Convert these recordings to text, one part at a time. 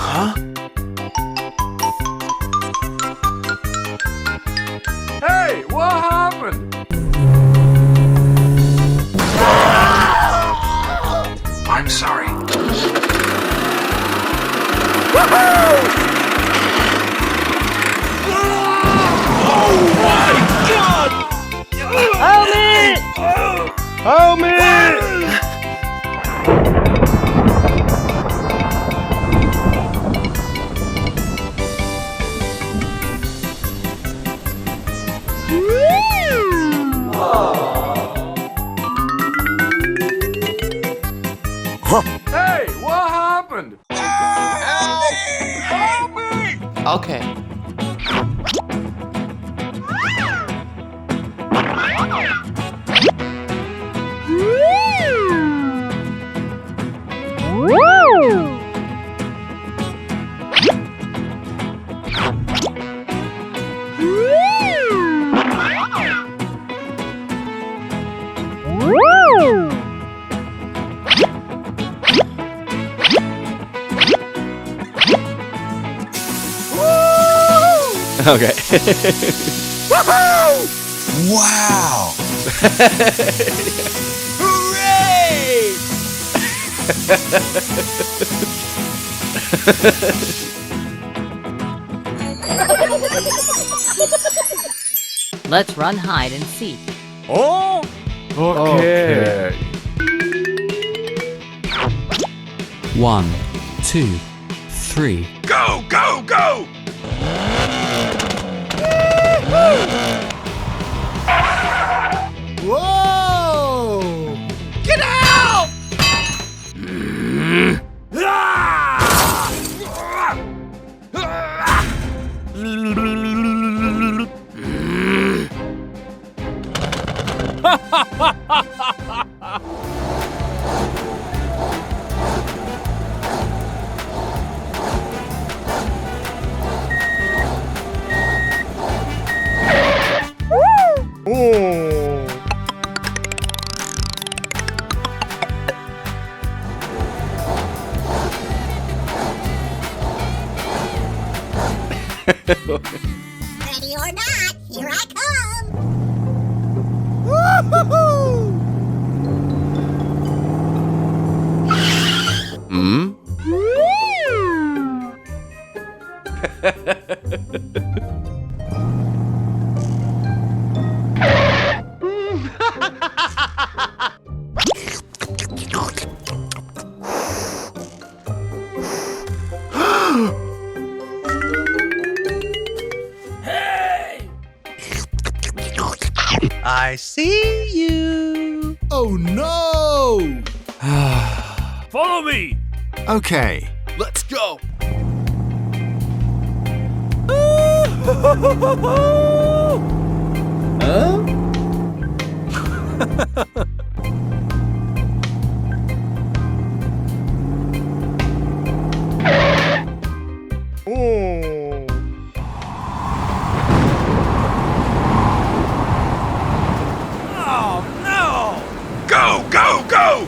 Huh? Hey, what happened? I'm sorry. Oh my God! Help me! Help me! Hey, what happened? Help me! Okay. Okay. Wow! Hooray! Let's run hide and seek. Oh? Okay. 1, 2, 3. Go, go, go! Whoa! Get out! Oh. Ready or not, here I come! Hmm? I see you. Oh no! Follow me! Okay, let's go. Oh. Oh no! Go, go, go!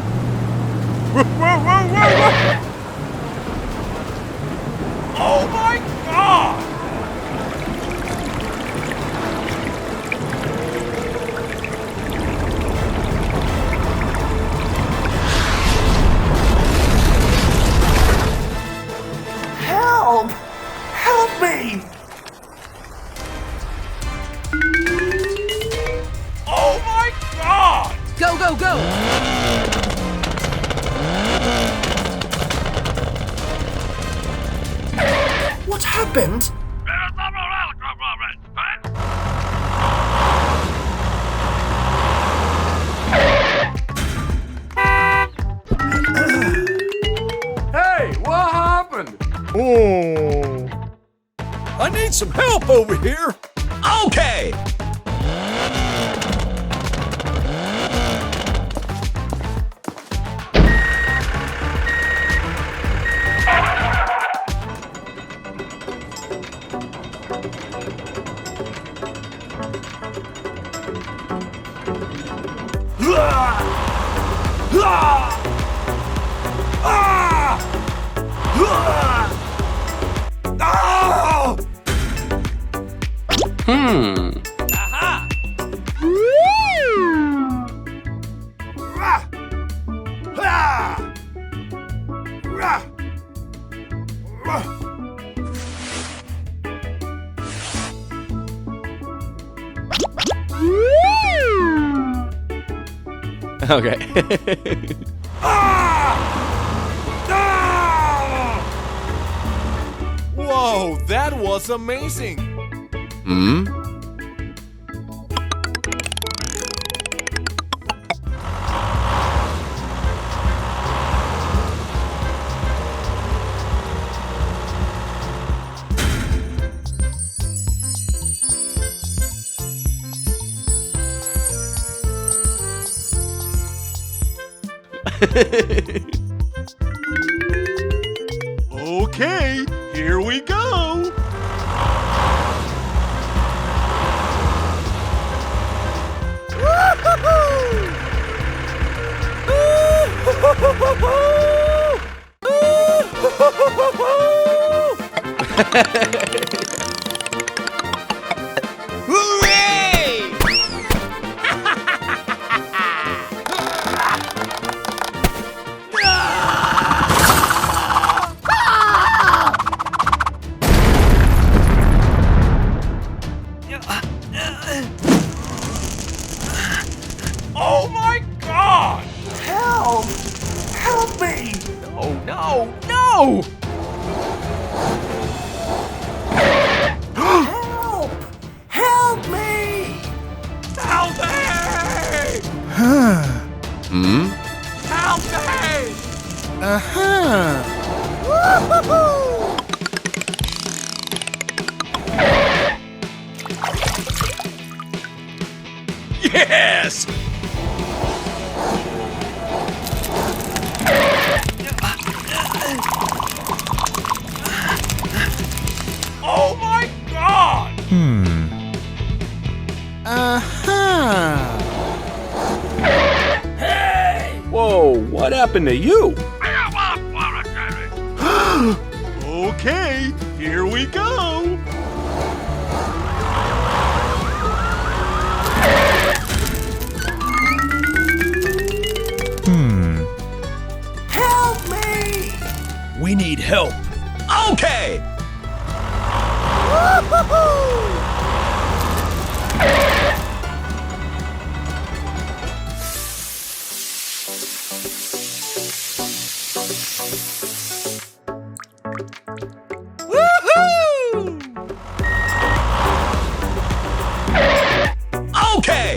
Whoa, whoa, whoa, whoa! Oh my God! Help! Help me! Oh my God! Go, go, go! What happened? Hey, what happened? Oh. I need some help over here. Okay. Aha! Ha! Rah! Rah! Okay. Whoa, that was amazing. Hmm? Okay, here we go. Hooray! Oh my God! Help! Help me! Oh no! No! Help! Help me! Help me! Hmm? Help me! Uh-huh. Woo-hoo-hoo! Yes! Oh my God! Uh-huh. Whoa, what happened to you? Okay, here we go. Help me! We need help. Okay! Woo-hoo-hoo! Woohoo! Okay!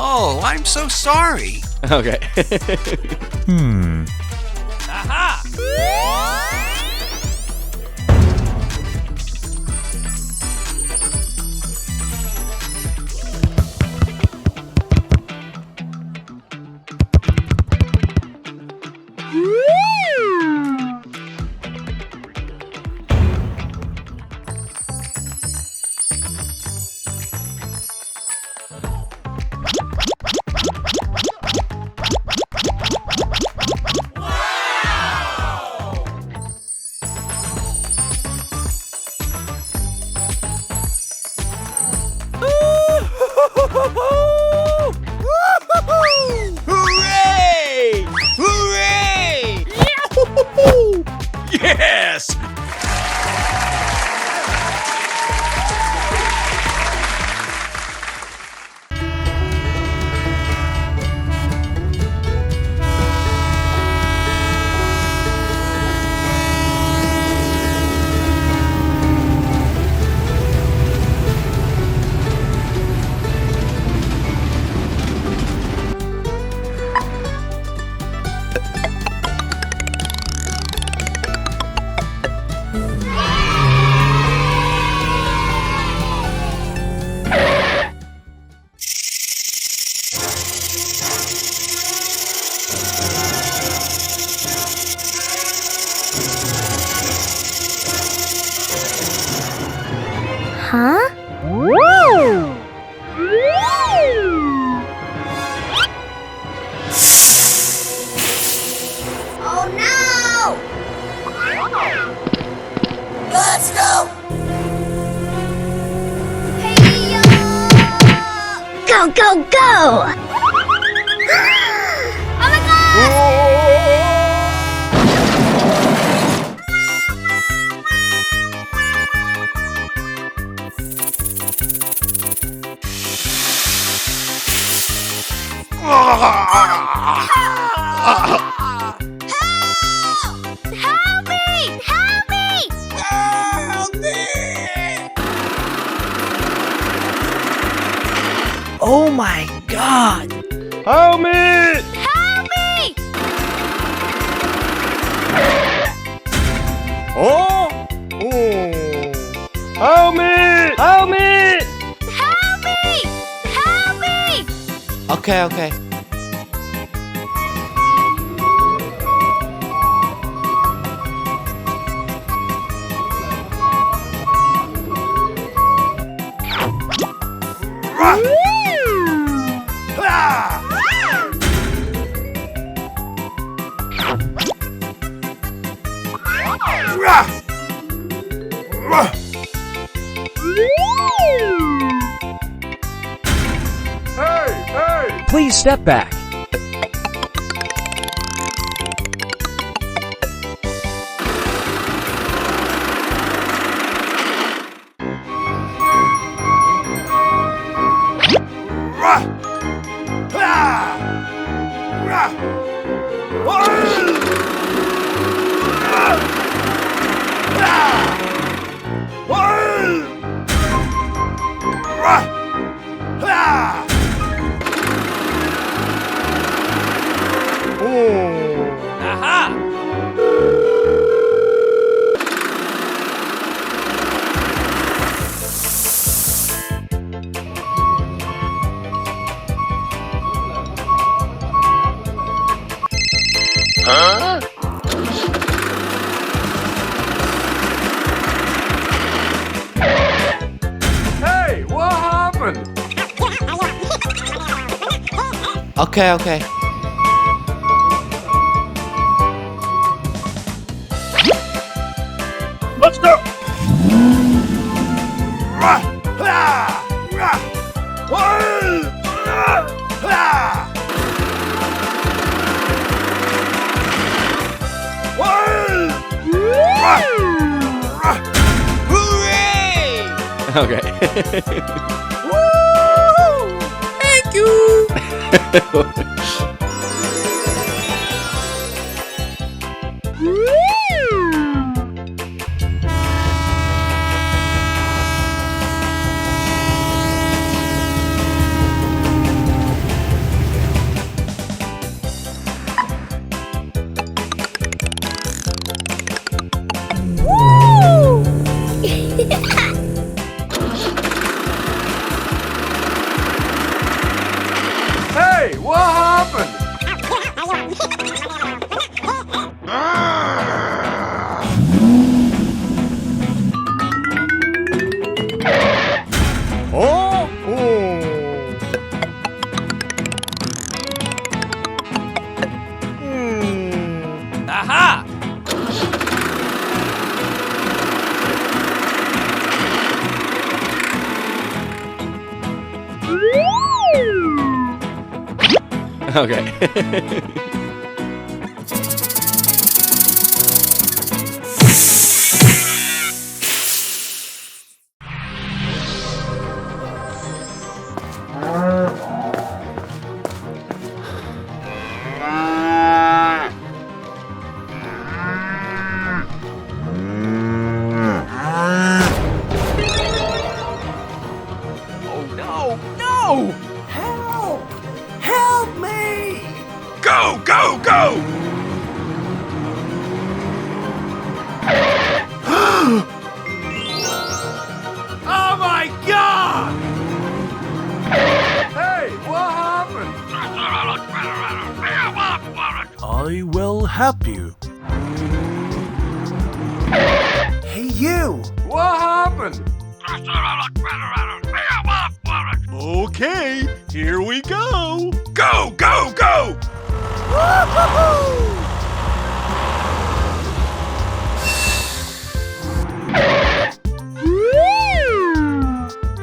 Oh, I'm so sorry. Okay. Aha! Hooray! Hooray! Yes! Huh? Oh no! Let's go! Hey-ya! Go, go, go! Oh my god! Help me! Help me! Help me! Oh my god! Help me! Help me! Oh! Help me! Help me! Help me! Help me! Okay, okay. Please step back. Hey, what happened? Okay, okay. Let's go! Hooray! Okay. Thank you! Hey, what happened? Aha! Okay. Oh no, no! Help! Help me! Go, go, go! Oh my god! Hey, what happened? I will help you. Hey, you! What happened? Okay, here we go. Go, go, go!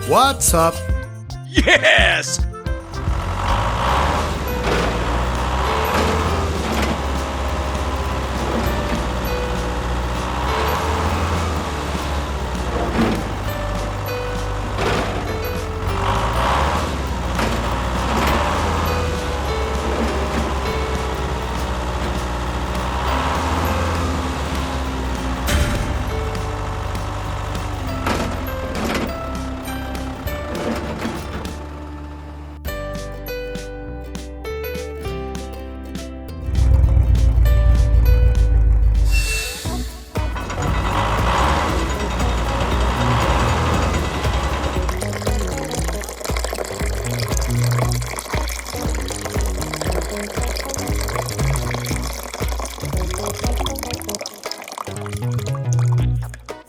What's up? Yes!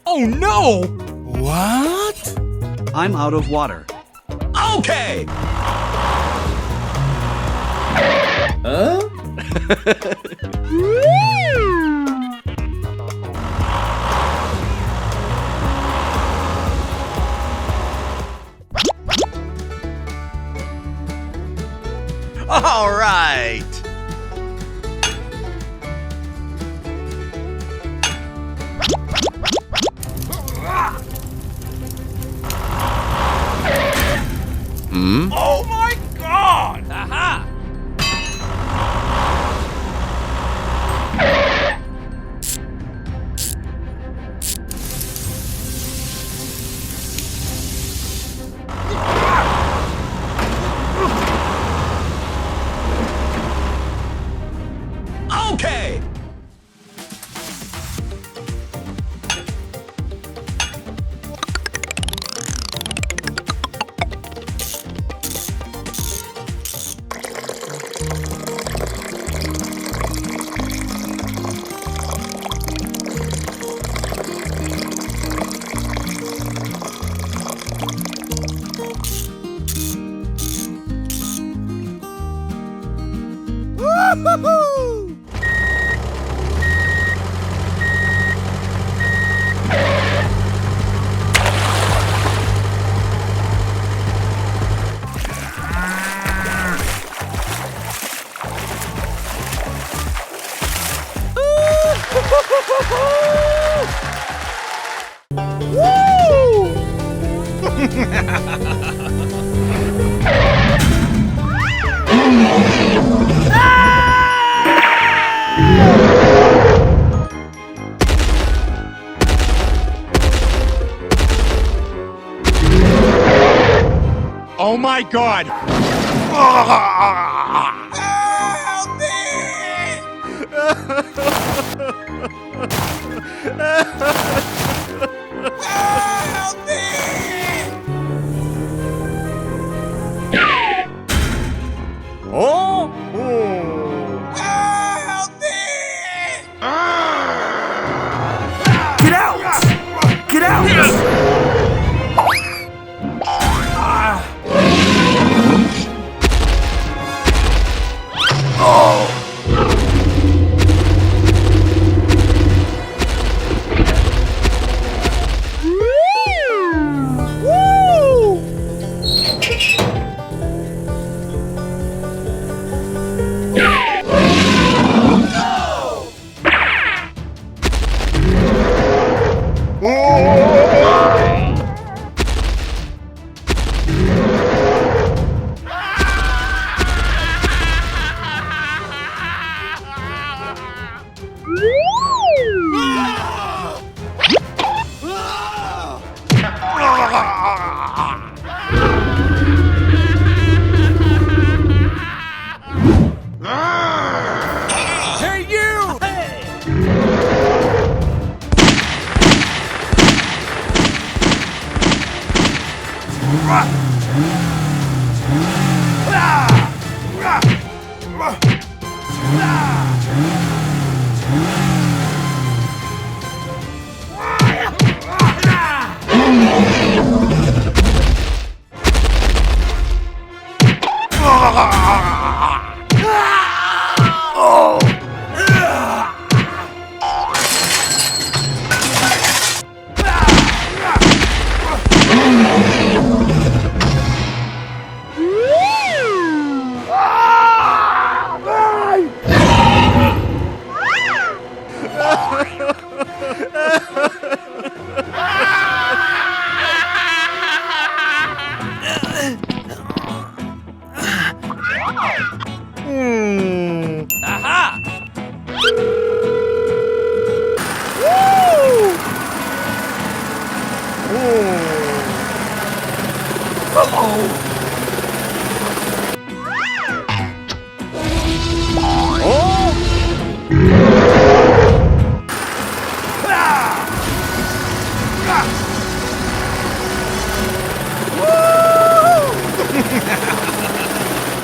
Oh no! What? I'm out of water. Okay! All right! Oh my God! Aha! Okay! Oh my God! Help me! Oh! Help me! Get out! Get out! Hey you!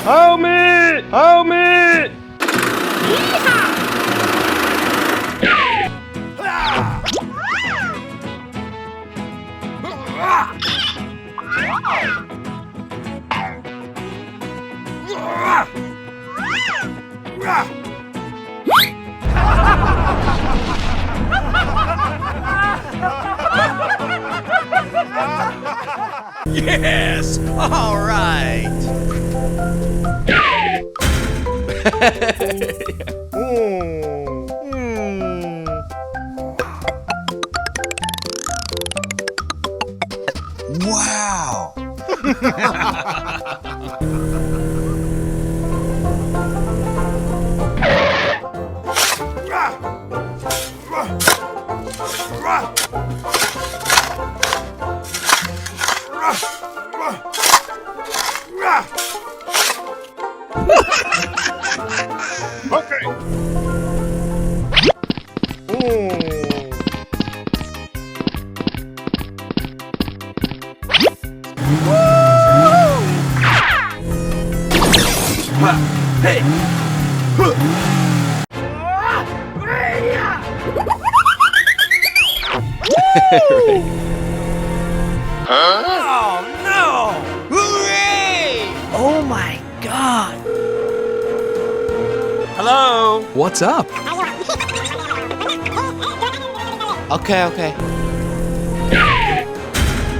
Help me! Help me! Yes! All right! Wow! Okay. Oh no! Oh my god. Hello. What's up? Okay, okay.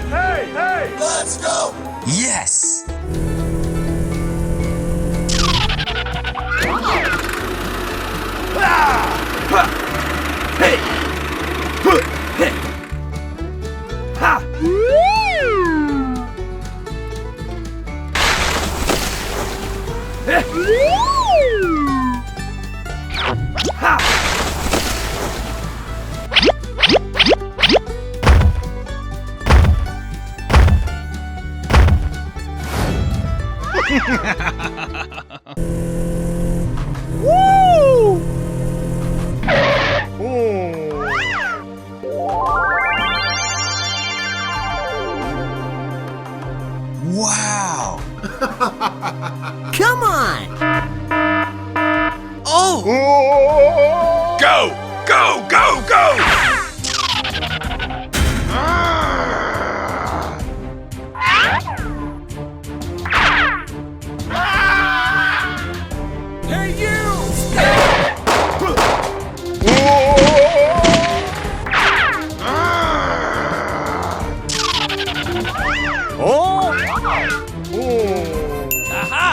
Hey, hey. Let's go! Yes! Wow! Come on! Oh! Go! Go! Go! Go! Hey, you! Aha!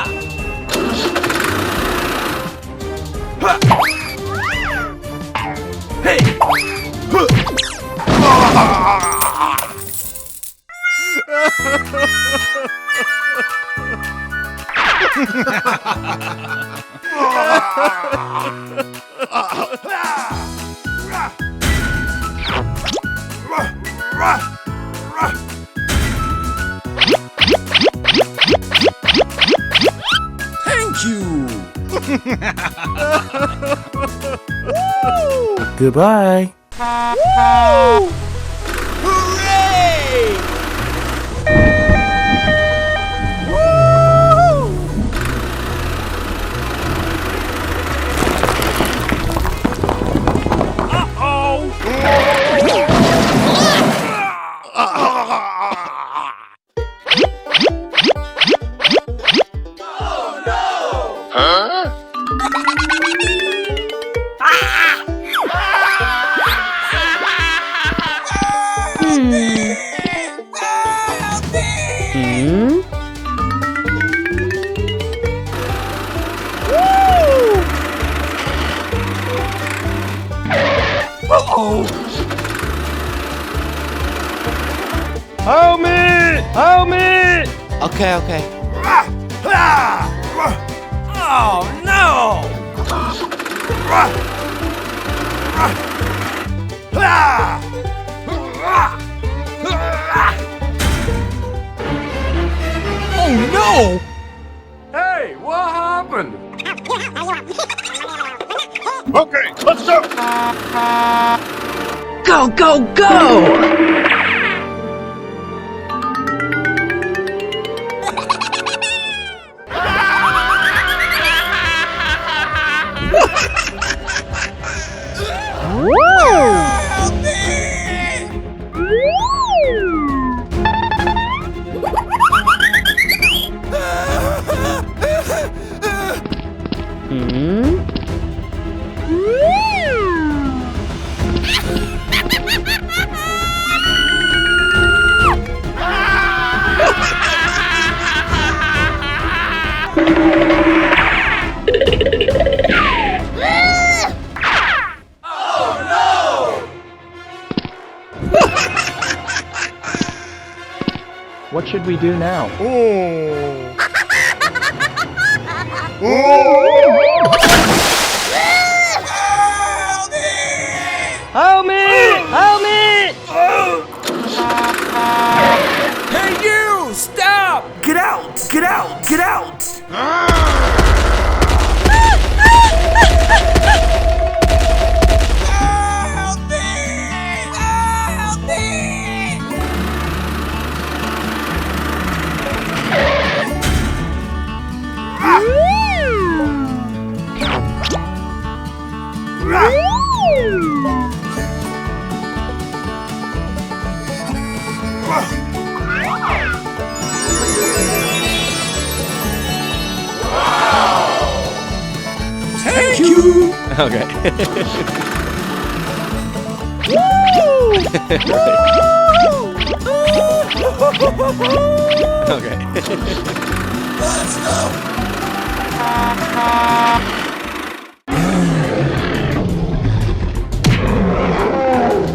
Thank you! Goodbye. Help me! Help me! Okay, okay. Oh no! Oh no! Hey, what happened? Okay, let's go! Go, go, go! What should we do now? Help me! Help me! Hey, you! Stop! Get out! Get out! Get out! Thank you! Okay. Okay. Let's go!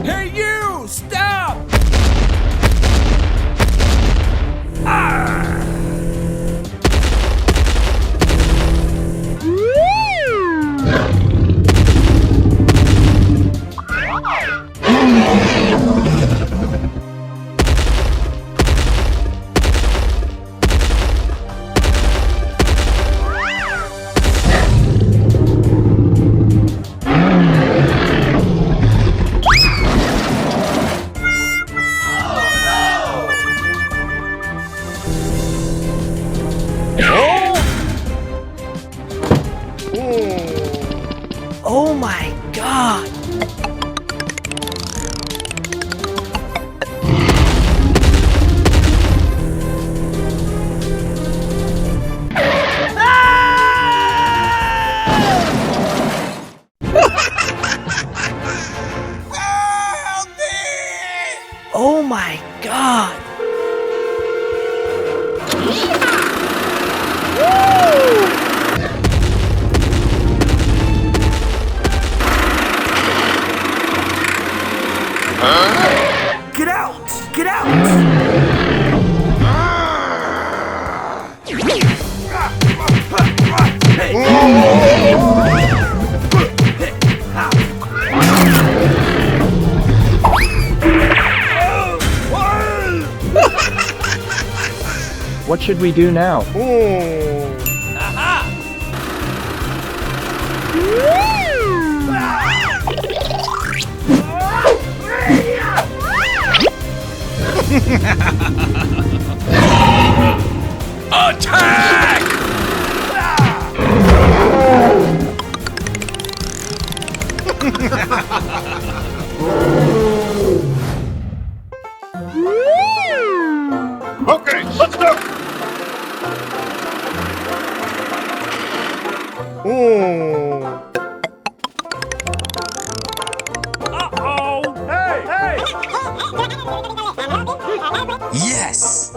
Hey, you! Stop! Oh my god! Oh my god! Get out! Get out! What should we do now? Attack! Okay, let's go. Yes!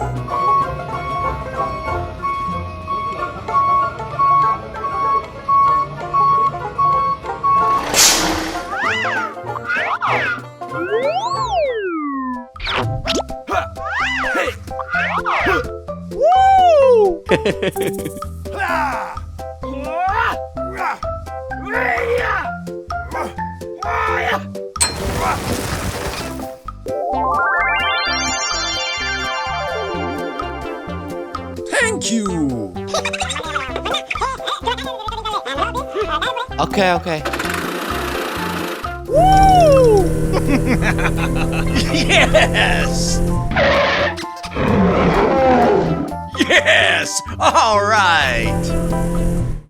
Thank you! Okay, okay. Yes! Yes! All right!